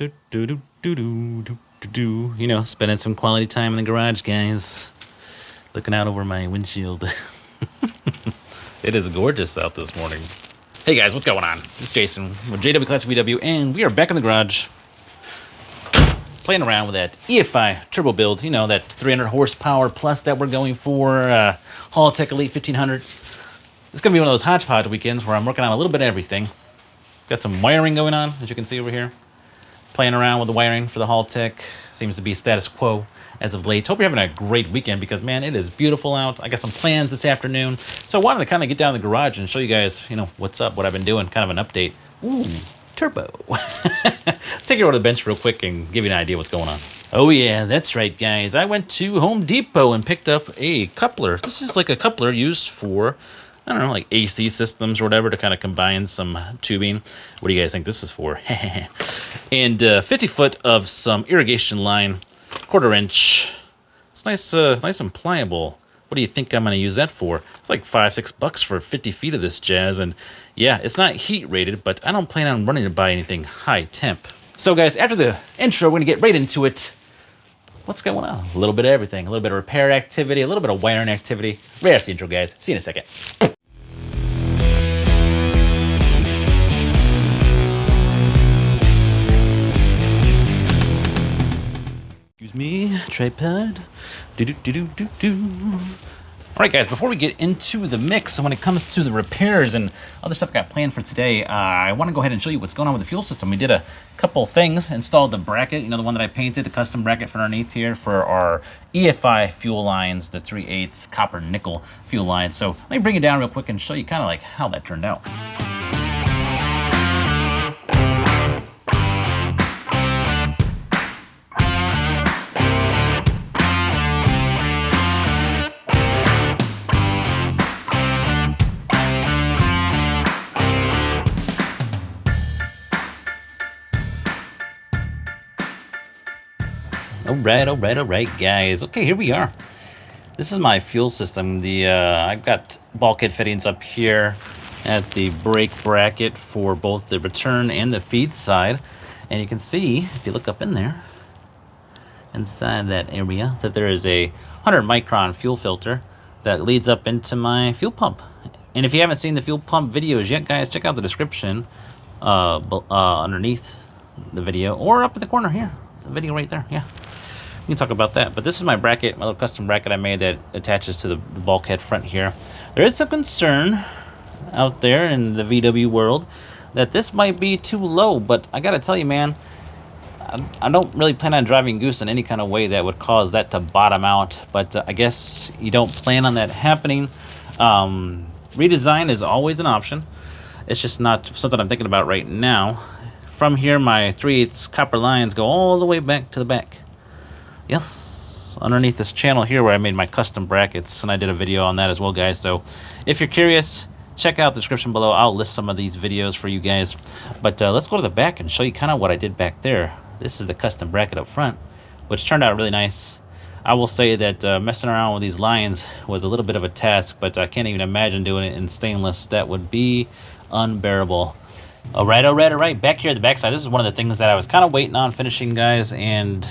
You know, spending some quality time in the garage, guys. Looking out over my windshield. It is gorgeous out this morning. Hey guys, what's going on? It's Jason with JWClassicVW, and we are back in the garage playing around with that EFI turbo build. You know, that 300 horsepower plus that we're going for. Haltech Elite 1500. It's going to be one of those hodgepodge weekends where I'm working on a little bit of everything. Got some wiring going on, as you can see over here. Playing around with the wiring for the Haltech. Seems to be status quo as of late. Hope you're having a great weekend because, man, it is beautiful out. I got some plans this afternoon. So I wanted to kind of get down in the garage and show you guys, you know, what's up, what I've been doing, kind of an update. Ooh, turbo. Take it over to the bench real quick and give you an idea what's going on. Oh, yeah, that's right, guys. I went to Home Depot and picked up a coupler. This is like a coupler used for, I don't know, like AC systems or whatever to kind of combine some tubing. What do you guys think this is for? And 50 foot of some irrigation line, 1/4 inch. It's nice, nice and pliable. What do you think I'm going to use that for? It's like $5-6 for 50 feet of this jazz. And yeah, it's not heat rated, but I don't plan on running it by anything high temp. So guys, after the intro, we're going to get right into it. What's going on? A little bit of everything. A little bit of repair activity, a little bit of wiring activity. Right after the intro, guys. See you in a second. Excuse me, tripod. All right, guys, before we get into the mix, when it comes to the repairs and other stuff I got planned for today, I want to go ahead and show you what's going on with the fuel system. We did a couple things, installed the bracket, you know, the one that I painted, the custom bracket for underneath here for our EFI fuel lines, the 3/8 copper nickel fuel lines. So let me bring it down real quick and show you kind of like how that turned out. All right, guys. Okay, here we are. This is my fuel system. I've got bulkhead fittings up here at the brake bracket for both the return and the feed side. And you can see, if you look up in there, inside that area, that there is a 100 micron fuel filter that leads up into my fuel pump. And if you haven't seen the fuel pump videos yet, guys, check out the description underneath the video, or up in the corner here. The video right there, yeah. We can talk about that. But this is my bracket, my little custom bracket I made that attaches to the bulkhead front here. There is some concern out there in the VW world that this might be too low, but I gotta tell you, man, I don't really plan on driving goose in any kind of way that would cause that to bottom out, but I guess you don't plan on that happening. Redesign is always an option. It's just not something I'm thinking about right now. From here, my 3/8 copper lines go all the way back to the back. Yes, underneath this channel here where I made my custom brackets, and I did a video on that as well, guys. So if you're curious, check out the description below. I'll list some of these videos for you guys. But let's go to the back and show you kind of what I did back there. This is the custom bracket up front, which turned out really nice. I will say that messing around with these lines was a little bit of a task, but I can't even imagine doing it in stainless. That would be unbearable. All right. Back here at the backside, this is one of the things that I was kind of waiting on finishing, guys, and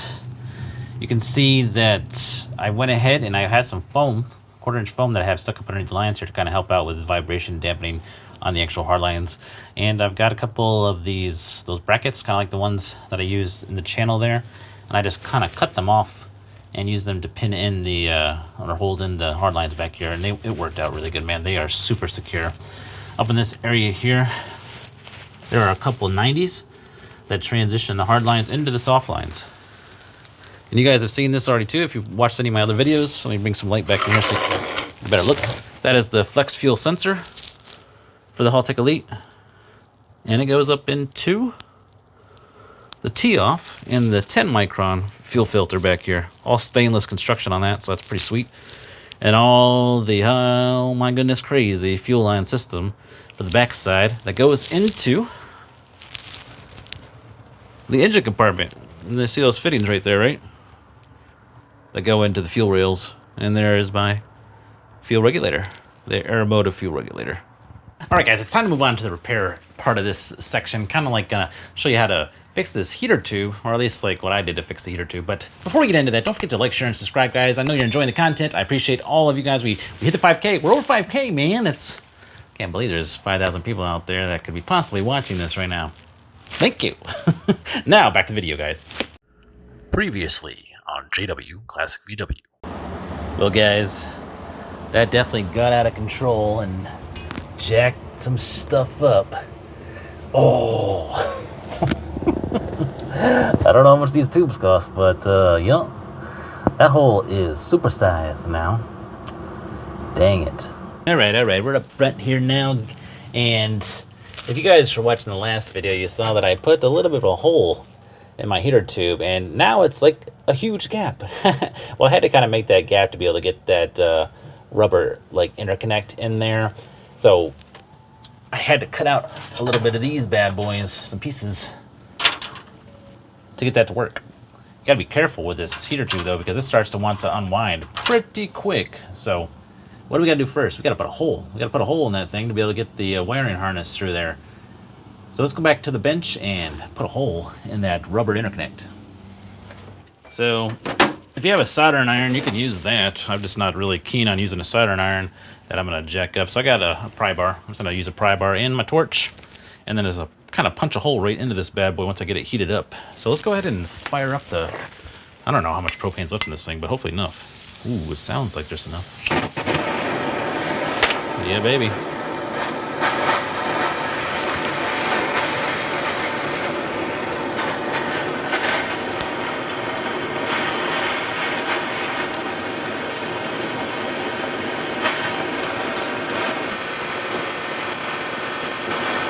you can see that I went ahead and I had some foam, 1/4 inch foam that I have stuck up underneath the lines here to kind of help out with vibration dampening on the actual hard lines. And I've got a couple of those brackets, kind of like the ones that I used in the channel there, and I just kind of cut them off and use them to pin in or hold in the hard lines back here, and it worked out really good, man. They are super secure. Up in this area here, there are a couple 90s that transition the hard lines into the soft lines. And you guys have seen this already too if you've watched any of my other videos. Let me bring some light back in here so you better look. That is the flex fuel sensor for the Haltech Elite. And it goes up into the tee-off and the 10 micron fuel filter back here. All stainless construction on that, so that's pretty sweet. And all the, oh my goodness, crazy fuel line system for the backside that goes into the engine compartment. And you see those fittings right there, right? That go into the fuel rails. And there is my fuel regulator, the aeromotive fuel regulator. All right, guys, it's time to move on to the repair part of this section. Kind of like show you how to fix this heater tube, or at least like what I did to fix the heater tube. But before we get into that, don't forget to like, share, and subscribe, guys. I know you're enjoying the content. I appreciate all of you guys. We hit the 5K. We're over 5K, man. Can't believe there's 5,000 people out there that could be possibly watching this right now. Thank you. Now, back to the video, guys. Previously on JWClassicVW. Well, guys, that definitely got out of control and jacked some stuff up. Oh. I don't know how much these tubes cost, but, yeah. That hole is supersized now. Dang it. Alright, we're up front here now, and if you guys were watching the last video, you saw that I put a little bit of a hole in my heater tube, and now it's like a huge gap. Well, I had to kind of make that gap to be able to get that rubber like interconnect in there, so I had to cut out a little bit of these bad boys, some pieces, to get that to work. You gotta be careful with this heater tube though, because it starts to want to unwind pretty quick. So what do we gotta do first? We gotta put a hole. We gotta put a hole in that thing to be able to get the wiring harness through there. So let's go back to the bench and put a hole in that rubber interconnect. So if you have a soldering iron, you can use that. I'm just not really keen on using a soldering iron that I'm gonna jack up. So I got a pry bar. I'm just gonna use a pry bar in my torch, and then there's a kind of punch a hole right into this bad boy once I get it heated up. So let's go ahead and fire up the, I don't know how much propane's left in this thing, but hopefully enough. Ooh, it sounds like there's enough. Yeah, baby.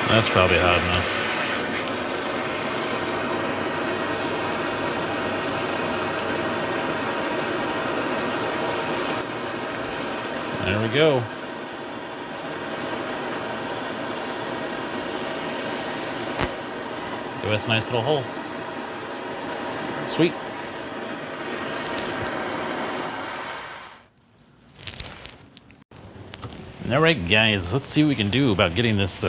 That's probably hot enough. There we go. Give us a nice little hole. Sweet. Alright guys, let's see what we can do about getting this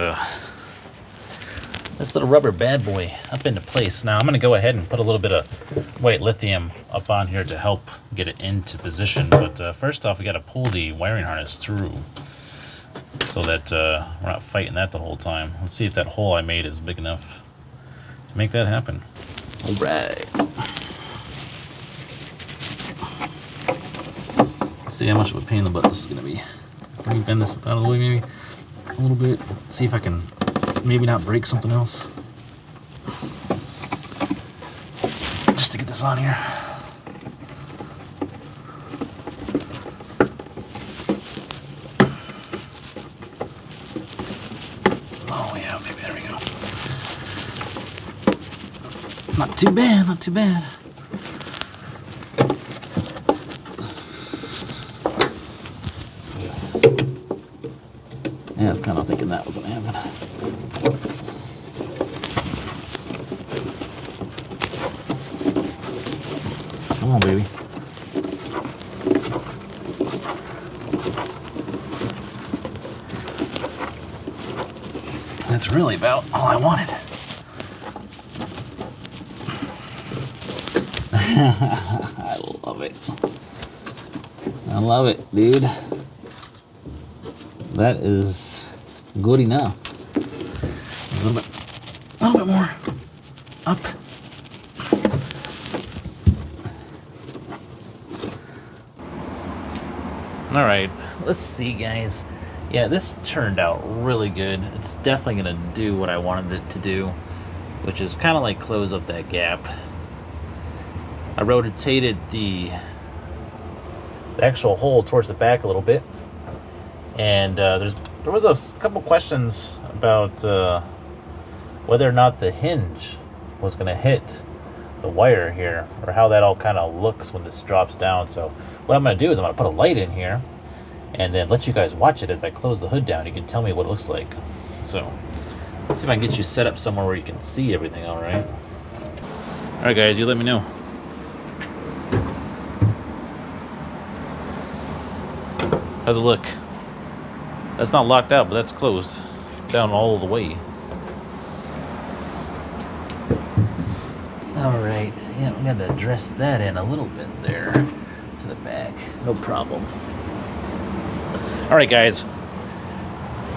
this little rubber bad boy up into place. Now I'm going to go ahead and put a little bit of white lithium up on here to help get it into position. But first off, we got to pull the wiring harness through so that we're not fighting that the whole time. Let's see if that hole I made is big enough to make that happen. All right. Let's see how much of a pain in the butt this is going to be. Let me bend this out of the way maybe a little bit. See if I can maybe not break something else. Just to get this on here. Oh yeah, maybe there we go. Not too bad, not too bad. Yeah, I was kind of thinking that was what happened. Come on, baby. That's really about all I wanted. I love it. I love it, dude. That is good enough. A little bit more up. All right, let's see, guys. Yeah, this turned out really good. It's definitely gonna do what I wanted it to do, which is kind of like close up that gap. I rotated the actual hole towards the back a little bit, and there was a couple questions about whether or not the hinge was going to hit the wire here, or how that all kind of looks when this drops down. So what I'm going to do is I'm going to put a light in here and then let you guys watch it as I close the hood down. You can tell me what it looks like. So let's see if I can get you set up somewhere where you can see everything. All right guys, you let me know. How's it look? That's not locked out, but that's closed down all the way. All right, yeah, we got to address that in a little bit there to the back. No problem. All right, guys.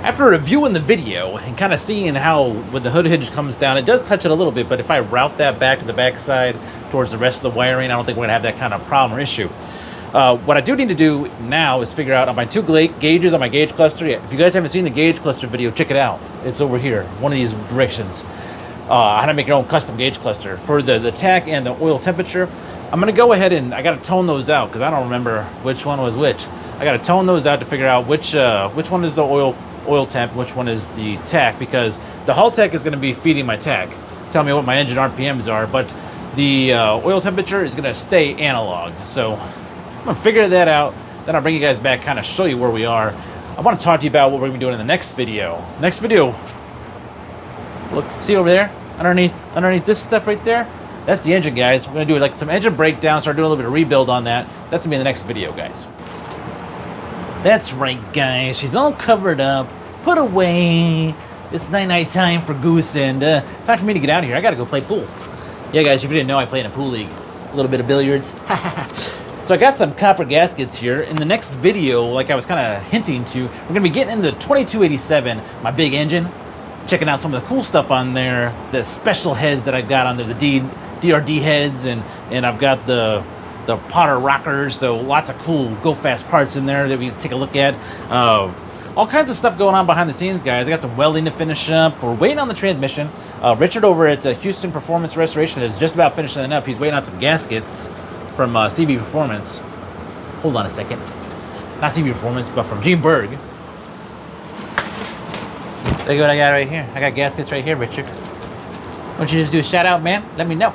After reviewing the video and kind of seeing how when the hood hinge comes down, it does touch it a little bit, but if I route that back to the back side towards the rest of the wiring, I don't think we're gonna have that kind of problem or issue. What I do need to do now is figure out on my 2 gauges on my gauge cluster. If you guys haven't seen the gauge cluster video, check it out. It's over here, one of these directions. How to make your own custom gauge cluster. For the tach and the oil temperature, I'm gonna go ahead and I gotta tone those out because I don't remember which one was which. I gotta tone those out to figure out which one is the oil temp, which one is the tach, because the Haltech is gonna be feeding my tach, telling me what my engine RPMs are, but the oil temperature is gonna stay analog. So I'm gonna figure that out, then I'll bring you guys back, kind of show you where we are. I wanna talk to you about what we're gonna be doing in the next video. Look, see over there? Underneath this stuff right there? That's the engine, guys. We're gonna do like some engine breakdown, start doing a little bit of rebuild on that. That's gonna be in the next video, guys. That's right, guys. She's all covered up, put away. It's night-night time for Goose, and time for me to get out of here. I gotta go play pool. Yeah, guys, if you didn't know, I play in a pool league. A little bit of billiards. So I got some copper gaskets here. In the next video, like I was kind of hinting to, we're gonna be getting into 2287, my big engine. Checking out some of the cool stuff on there, the special heads that I've got on there, the DRD heads, and I've got the Potter rockers, so lots of cool go-fast parts in there that we can take a look at. All kinds of stuff going on behind the scenes, guys. I got some welding to finish up. We're waiting on the transmission. Richard over at Houston Performance Restoration is just about finishing it up. He's waiting on some gaskets from CB Performance. Hold on a second. Not CB Performance, but from Gene Berg. Look at what I got right here. I got gaskets right here, Richard. Why don't you just do a shout out, man? Let me know.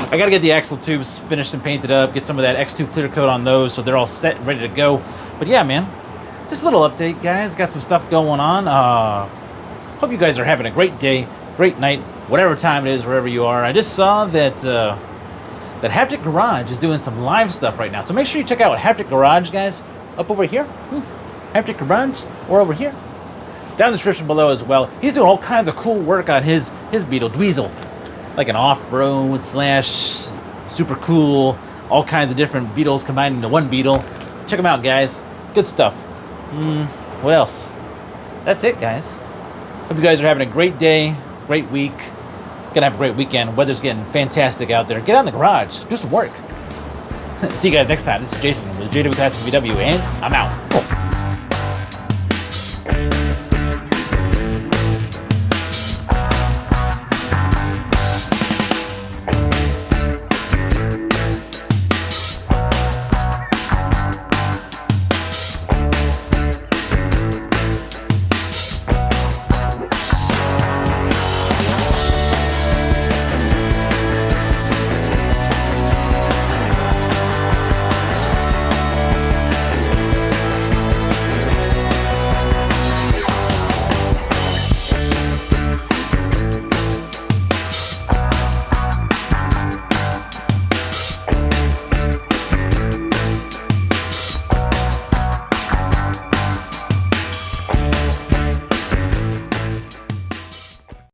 I gotta get the axle tubes finished and painted up, get some of that X2 clear coat on those so they're all set and ready to go. But yeah, man, just a little update, guys. Got some stuff going on. Hope you guys are having a great day, great night, whatever time it is, wherever you are. I just saw that that Haptic Garage is doing some live stuff right now. So make sure you check out Haptic Garage, guys, up over here. Haptic Garage, or over here. Down in the description below as well. He's doing all kinds of cool work on his Beetle, Dweezil. Like an off-road / super cool, all kinds of different Beetles combined into one Beetle. Check them out, guys. Good stuff. What else? That's it, guys. Hope you guys are having a great day, great week. Gonna have a great weekend. Weather's getting fantastic out there. Get out in the garage, do some work. See you guys next time. This is Jason with JWClassicVW, and I'm out.